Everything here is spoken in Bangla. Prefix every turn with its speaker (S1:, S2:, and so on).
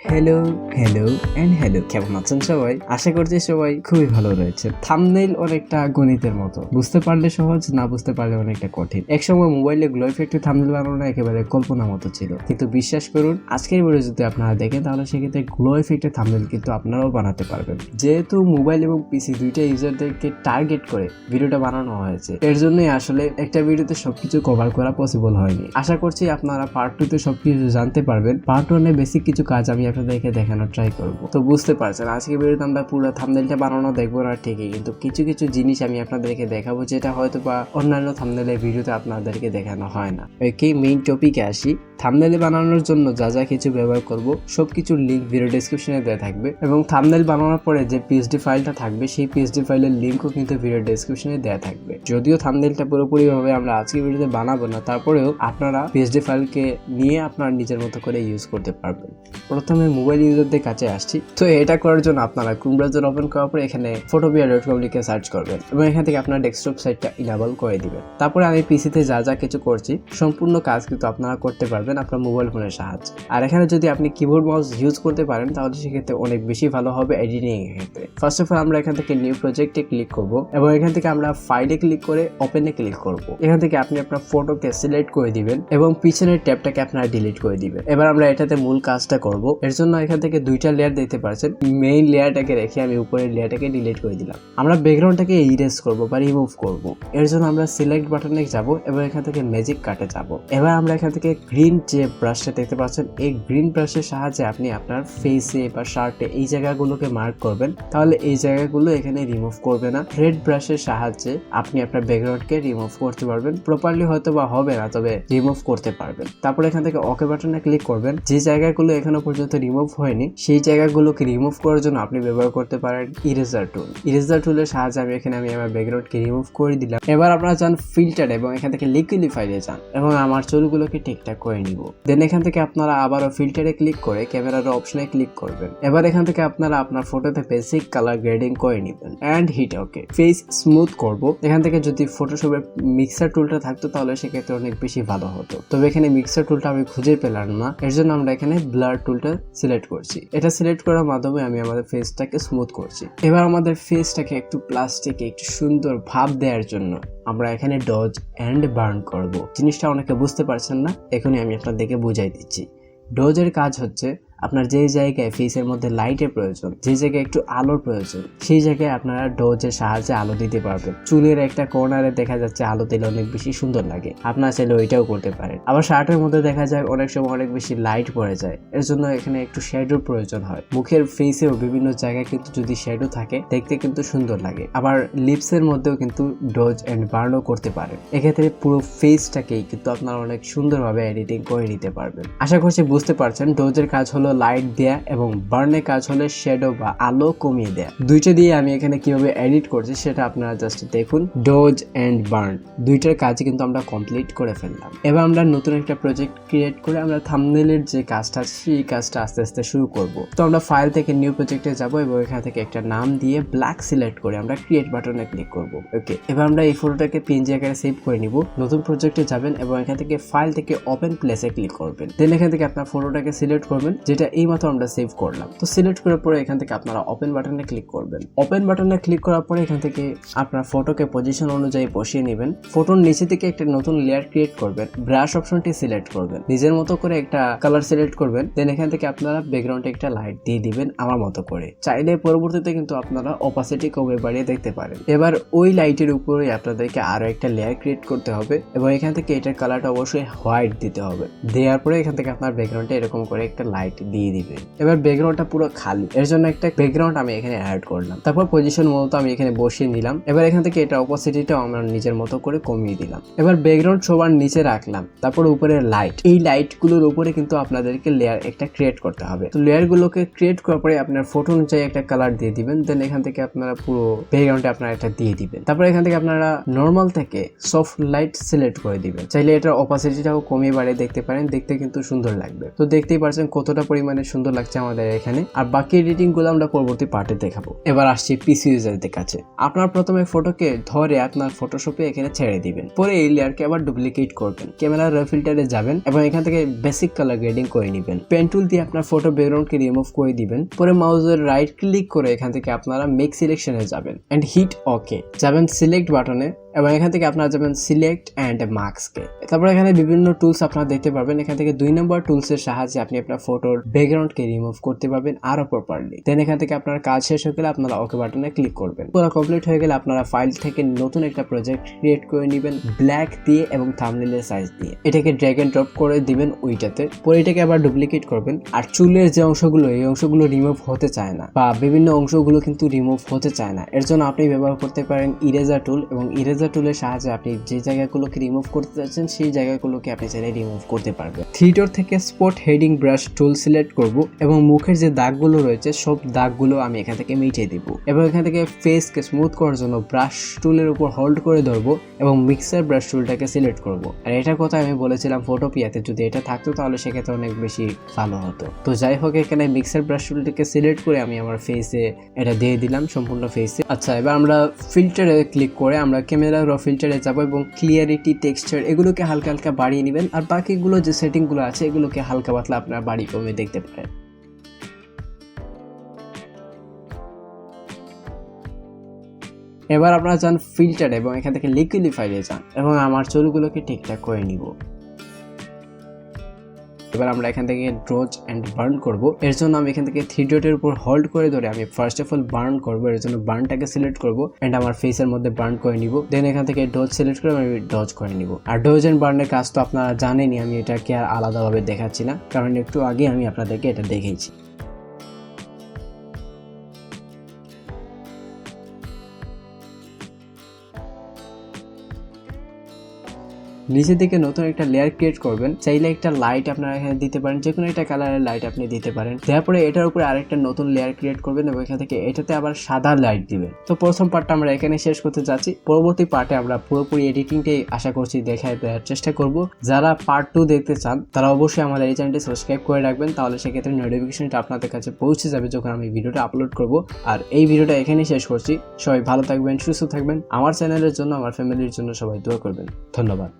S1: হ্যালো হ্যালো এন্ড হ্যালো, কেমন আছেন সবাই? আশা করছি সবাই খুবই ভালো রয়েছে। থাম্বনেইল অনেকটা গণিতের মতো, বুঝতে পারলে সহজ, না বুঝতে পারলে অনেকটা কঠিন। একসময় মোবাইলে গ্লো ইফেক্টে থাম্বনেইল বানানো একেবারে কল্পনা মতো ছিল, কিন্তু বিশ্বাস করুন আজকের ভিডিও যদি আপনারা দেখেন তাহলে সেক্ষেত্রে গ্লো ইফেক্টে থাম্বনেইল কিন্তু আপনারাও বানাতে পারবেন। যেহেতু মোবাইল এবং পিসি দুইটা ইউজারদেরকে টার্গেট করে ভিডিওটা বানানো হয়েছে, এর জন্যই আসলে একটা ভিডিওতে সবকিছু কভার করা পসিবল হয়নি। আশা করছি আপনারা পার্ট 2 তে সবকিছু জানতে পারবেন। পার্ট 1 এ বেসিক কিছু কাজ আমি আপনাদেরকে দেখানোর ট্রাই করব। তো বুঝতে পারছেন আজকে ভিডিওতে আমরা পুরো থাম্বনেইলটা বানানো দেখবো না ঠিকই, কিন্তু কিছু কিছু জিনিস আমি আপনাদেরকে দেখাবো যেটা হয়তো বা অন্যান্য থাম্বনেইলের ভিডিওতে আপনাদেরকে দেখানো হয় না। ওকে, মেইন টপিকে আসি। থাম্বনেইল বানানোর জন্য যা যা কিছু ব্যবহার করব সবকিছুর লিংক ভিডিও ডেসক্রিপশনে দেওয়া থাকবে, এবং থাম্বনেইল বানানোর পরে যে পিএসডি ফাইলটা থাকবে সেই পিএসডি ফাইলের লিংকও কিন্তু ভিডিও ডেসক্রিপশনে দেওয়া থাকবে। যদিও থাম্বনেইলটা পুরোপুরি ভাবে আমরা আজকে ভিডিওতে বানাবো না, তারপরেও আপনারা পিএসডি ফাইলকে নিয়ে আপনার নিজের মতো করে ইউজ করতে পারবেন। প্রথমে মোবাইল ইউজারদের কাছে আসছি। তো এটা করার জন্য আপনারা ক্রোম ব্রাউজার ওপেন করার পরে এখানে photopia.com লিখে সার্চ করবেন এবং এখান থেকে আপনার ডেস্কটপ সাইটটা ইনেবল করে দিবেন। তারপরে আমি পিসিতে যা যা কিছু করছি সম্পূর্ণ কাজ কিন্তু আপনারা করতে পারবেন আপনার মোবাইল ফোনের সাহায্যে। আর এখানে যদি আপনি কিবোর্ড মাউস ইউজ করতে পারেন তাহলে সেক্ষেত্রে অনেক বেশি ভালো হবে এডিটিং এর ক্ষেত্রে। ফার্স্ট অফ অল আমরা এখান থেকে নিউ প্রজেক্টে ক্লিক করব এবং এখান থেকে আমরা ফাইলে ক্লিক করে ওপেনে ক্লিক করব। এখান থেকে আপনি আপনার ফটোকে সিলেক্ট করে দিবেন এবং পিছনের ট্যাবটাকে আপনারা ডিলিট করে দিবেন। এবার আমরা এটাতে মূল কাজটা করব। এর জন্য এখান থেকে দুইটা লেয়ার দেখতে পাচ্ছেন। মেইন লেয়ারটাকে রেখে আমি উপরের লেয়ারটাকে ডিলিট করে দিলাম। আমরা ব্যাকগ্রাউন্ডটাকে ইরেজ করব বা রিমুভ করব। এর জন্য আমরা সিলেক্ট বাটনে যাব এবং এখান থেকে ম্যাজিক কাটে যাব। এবার আমরা এখান থেকে গ্রিন যে ব্রাশটা দেখতে পাচ্ছেন, এই গ্রিন ব্রাশের সাহায্যে আপনি আপনার ফেসে বা শার্টে এই জায়গাগুলোকে মার্ক করবেন, তাহলে এই জায়গাগুলো এখানে রিমুভ করবে না। রেড ব্রাশের সাহায্যে আপনি আপনার ব্যাকগ্রাউন্ডকে রিমুভ করতে পারবেন। প্রপারলি হয়তো বা হবে না, তবে রিমুভ করতে পারবেন। তারপর এখান থেকে ওকে বাটনে ক্লিক করবেন। যে জায়গাগুলো এখনো পর্যন্ত রিমুভ হয়নি সেই জায়গাগুলোকে রিমুভ করার জন্য আপনি ব্যবহার করতে পারেন ইরেজার টুল। ইরেজার টুলের সাহায্যে আমি আমার ব্যাকগ্রাউন্ডকে রিমুভ করে দিলাম। এবার আপনারা যান ফিল্টার এবং এখান থেকে লিকুইডিফাইয়ে যান এবং আমার চুলগুলোকে ঠিকঠাক করে নিব। দেন এখান থেকে আপনারা আবারও ফিল্টারে ক্লিক করে ক্যামেরার অপশনে ক্লিক করবেন। এবার এখান থেকে আপনারা আপনার ফটোতে বেসিক কালার গ্রেডিং করে নেবেন and hit okay. Face smooth করব। এখান থেকে যদি ফটোশপের মিক্সার টুলটা থাকতো তাহলে সেক্ষেত্রে অনেক বেশি ভালো হতো, তবে এখানে মিক্সার টুলটা আমি খুঁজে পেলাম না। এর জন্য আমরা এখানে ব্লার টুলটা সিলেক্ট করছি। এটা সিলেক্ট করার মাধ্যমে আমি আমাদের ফেসটাকে স্মুথ করছি। এবার আমাদের ফেসটাকে একটু প্লাস্টিকে একটু সুন্দর ভাব দেওয়ার জন্য আমরা এখানে ডজ এন্ড বার্ন করব। জিনিসটা অনেকে বুঝতে পারছেন না, এখনই আমি আপনাদেরকে বুঝাই দিচ্ছি। ডজের কাজ হচ্ছে আপনার যে জায়গায় ফেসের মধ্যে লাইটের প্রয়োজন, যে জায়গায় একটু আলোর প্রয়োজন, সেই জায়গায় আপনারা ডজের সাহায্যে আলো দিতে পারবেন। চুলের একটা কর্নারে দেখা যাচ্ছে আলো দিলে অনেক বেশি সুন্দর লাগে, আপনারা চাইলে ওইটাও করতে পারেন। আবার শার্টের মধ্যে দেখা যায় অনেক সময় অনেক বেশি লাইট পড়ে যায়, এর জন্য এখানে একটু শ্যাডোর প্রয়োজন হয়। মুখের ফেসেও বিভিন্ন জায়গায় কিন্তু যদি শ্যাডো থাকে দেখতে কিন্তু সুন্দর লাগে। আবার লিপসের মধ্যেও কিন্তু ডজ এন্ড বার্নও করতে পারেন। এক্ষেত্রে পুরো ফেসটাকেই কিন্তু আপনারা অনেক সুন্দরভাবে এডিটিং করে নিতে পারবেন। আশা করছি বুঝতে পারছেন। ডজের কাজ হলো লাইট দেয়া এবং বার্নের কাজ হলো শ্যাডো বা আলো কমিয়ে দেয়া। দুইটা দিয়ে আমি এখানে কিভাবে এডিট করছি সেটা আপনারা জাস্ট দেখুন। ডজ এন্ড বার্ন দুইটার কাজ কিন্তু আমরা কমপ্লিট করে ফেললাম। এবার আমরা নতুন একটা প্রজেক্ট ক্রিয়েট করে আমরা থাম্বনেইলের যে কাজটা সেই কাজটা আস্তে আস্তে শুরু করব। তো আমরা ফাইল থেকে নিউ প্রজেক্টে যাব এবং এখান থেকে একটা নাম দিয়ে ব্ল্যাক সিলেক্ট করে আমরা ক্রিয়েট বাটনে ক্লিক করব। ওকে, এবার আমরা এই ফটোটাকে পিএনজি আকারে সেভ করে নিব। নতুন প্রজেক্টে যাবেন এবং এখান থেকে ফাইল থেকে ওপেন প্লেসে ক্লিক করবেন। দেন এখান থেকে আপনার ফটোটাকে সিলেক্ট করবেন যেটা এইমাত্র আমরা সেভ করলাম। তো সিলেক্ট করার পরে এখান থেকে আপনারা ওপেন বাটনে ক্লিক করবেন। ওপেন বাটনে ক্লিক করার পরে এখান থেকে আপনার ফটোকে পজিশন অনুযায়ী বসিয়ে নেবেন। ফটোর নিচে থেকে একটা নতুন লেয়ার ক্রিয়েট করবেন। ব্রাশ অপশনটি সিলেক্ট করবেন, নিজের মতো করে একটা কালার সিলেক্ট করবেন। দেন এখান থেকে আপনারা ব্যাকগ্রাউন্ডে একটা লাইট দিয়ে দিবেন আমার মতো করে। চাইলে পরবর্তীতে কিন্তু আপনারা অপাসিটি কমে বাড়িয়ে দেখতে পারেন। এবার ওই লাইটের উপরে আপনাদেরকে আরো একটা লেয়ার ক্রিয়েট করতে হবে এবং এখান থেকে এটার কালারটা অবশ্যই হোয়াইট দিতে হবে। দেওয়ার পরে এখান থেকে আপনার ব্যাকগ্রাউন্ডে এরকম করে একটা লাইট দিয়ে দিবেন। এবার ব্যাকগ্রাউন্ডটা পুরো খালি, এর জন্য একটা ব্যাকগ্রাউন্ড আমি এখানে অ্যাড করলাম। তারপর পজিশন মতো আমি এখানে বসিয়ে নিলাম। এবার এখান থেকে এটা অপোসিটিটাও আমরা নিজের মতো করে কমিয়ে দিলাম। এবার ব্যাকগ্রাউন্ড সবার নিচে রাখলাম। তারপর উপরে লাইট, এই লাইট গুলোর উপরে কিন্তু আপনাদেরকে লেয়ার একটা ক্রিয়েট করতে হবে। তো লেয়ার গুলোকে ক্রিয়েট করার পরে আপনার ফটো অনুযায়ী একটা কালার দিয়ে দিবেন। দেন এখান থেকে আপনারা পুরো ব্যাকগ্রাউন্ডে আপনারা এটা দিয়ে দিবেন। তারপর এখান থেকে আপনারা নর্মাল থেকে সফট লাইট সিলেক্ট করে দিবেন। চাইলে এটার অপাসিটিটাও কমিয়ে বাড়িয়ে দেখতে পারেন, দেখতে কিন্তু সুন্দর লাগবে। তো দেখতেই পারছেন কতটা পরিমাণে সুন্দর লাগছে আমাদের এখানে। আর বাকি এডিটিং গুলো আমরা পরবর্তী পার্টে দেখাবো। এবার আসছি পিসি ইউজারদের কাছে। আপনার প্রথমে ফটোকে ধরে আপনার ফটোশপে এখানে ছেড়ে দিবেন, পরে এই লেয়ারকে আবার ডুপ্লিকেট করবেন, ক্যামেরা র ফিল্টারে যাবেন এবং এখান থেকে বেসিক কালার গ্রেডিং করে নেবেন। পেন টুল দিয়ে আপনার ফটো ব্যাকগ্রাউন্ডকে রিমুভ করে দিবেন, পরে মাউসের রাইট ক্লিক করে এখান থেকে আপনারা মেক সিলেকশনে যাবেন এন্ড হিট ওকে, যাবেন সিলেক্ট বাটনে এবং এখান থেকে আপনারা যাবেন সিলেক্ট অ্যান্ড মার্কসকে। তারপর এখানে বিভিন্ন টুলস আপনারা দেখতে পারবেন। এখান থেকে 2 নম্বর টুলসের সাহায্যে আপনি আপনার ফটোর ব্যাকগ্রাউন্ডকে রিমুভ করতে পারবেন আরো প্রপারলি। দেন এখান থেকে আপনার কাজ শেষ হয়ে গেলে আপনারা ওকে বাটনে ক্লিক করবেন। পুরো কমপ্লিট হয়ে গেলে আপনারা ফাইল থেকে নতুন একটা প্রজেক্ট ক্রিয়েট করে নেবেন ব্ল্যাক দিয়ে এবং থাম্বনেলের সাইজ দিয়ে। এটাকে ড্র্যাগ এন্ড ড্রপ করে দিবেন ওইটাতে, পরে এটাকে আবার ডুপ্লিকেট করবেন। আর চুলের যে অংশগুলো, এই অংশগুলো রিমুভ হতে চায় না বা বিভিন্ন অংশগুলো কিন্তু রিমুভ হতে চায় না, এর জন্য আপনি ব্যবহার করতে পারেন ইরেজার টুল এবং ইরেজার টুলের সাহায্যে আপনি যে জায়গাগুলোকে রিমুভ করতে চাচ্ছেন সেই জায়গাগুলোকে আপনি চাইলে রিমুভ করতে পারবেন। থিয়েটার থেকে spot heading brush tool select করব এবং মুখের যে দাগগুলো রয়েছে সব দাগগুলো আমি এখান থেকে মিটিয়ে দিব এবং এখান থেকে ফেসকে স্মুথ করার জন্য ব্রাশ টুলের উপর হোল্ড করে ধরবো এবং মিক্সার ব্রাশ টুলটাকে সিলেক্ট করব। আর এটার কথা আমি বলেছিলাম ফটোপিয়াতে, যদি এটা থাকতো তাহলে সেক্ষেত্রে অনেক বেশি ভালো হতো। তো যাই হোক, এখানে মিক্সার ব্রাশ টুলটাকে সিলেক্ট করে আমি আমার ফেসে এটা দিয়ে দিলাম সম্পূর্ণ ফেসে। আচ্ছা, এবার আমরা ফিল্টারে ক্লিক করে আমরা ক্যামেরা র ফিল্টারে যাব এবং ক্লিয়ারিটি, টেক্সচার এগুলোকে হালকা হালকা বাড়িয়ে নেবেন। আর বাকিগুলো যে সেটিংগুলো আছে এগুলোকে হালকা পাতলা আপনারা বাড়ি কমে দেখতে পারেন। এবার আপনারা যান ফিল্টার এবং এখান থেকে লিকুইডিফাইয়ে যান এবং আমার চুলগুলোকে ঠিকঠাক করে নিব। এবার আমরা এখান থেকে ড্রজ এন্ড বার্ন করব। এর জন্য আমি এখান থেকে 3 ডটের উপর হোল্ড করে ধরে আমি ফার্স্ট অফ অল বার্ন করব। এর জন্য বার্নটাকে সিলেক্ট করব এন্ড আমার ফেসের মধ্যে বার্ন করে নিব। দেন এখান থেকে ডজ সিলেক্ট করে আমি ডজ করে নিব। আর ডজ এন্ড বার্নের কাজ তো আপনারা জানেনই, আমি এটাকে আর আলাদাভাবে দেখাচ্ছি না, কারণ একটু আগে আমি আপনাদেরকে এটা দেখিয়েছি। নিচে দিকে নতুন একটা লেয়ার ক্রিয়েট করবেন। চাইলে একটা লাইট আপনারা এখানে দিতে পারেন, যে কোনো একটা কালারের লাইট আপনি দিতে পারেন। তারপরে এটার উপরে আরেকটা নতুন লেয়ার ক্রিয়েট করবেন এবং এখান থেকে এটাতে আবার সাদা লাইট দিবেন। তো প্রথম পার্টটা আমরা এখানে শেষ করতে যাচ্ছি। পরবর্তী পার্টে আমরা পুরোপুরি এডিটিংটাই আশা করছি দেখায় দেওয়ার চেষ্টা করব। যারা পার্ট 2 দেখতে চান তারা অবশ্যই আমাদের এই চ্যানেলটি সাবস্ক্রাইব করে রাখবেন, তাহলে সেক্ষেত্রে নোটিফিকেশনটা আপনাদের কাছে পৌঁছে যাবে যখন আমি ভিডিওটা আপলোড করব। আর এই ভিডিওটা এখানেই শেষ করছি। সবাই ভালো থাকবেন, সুস্থ থাকবেন। আমার চ্যানেলের জন্য, আমার ফ্যামিলির জন্য সবাই দোয়া করবেন। ধন্যবাদ।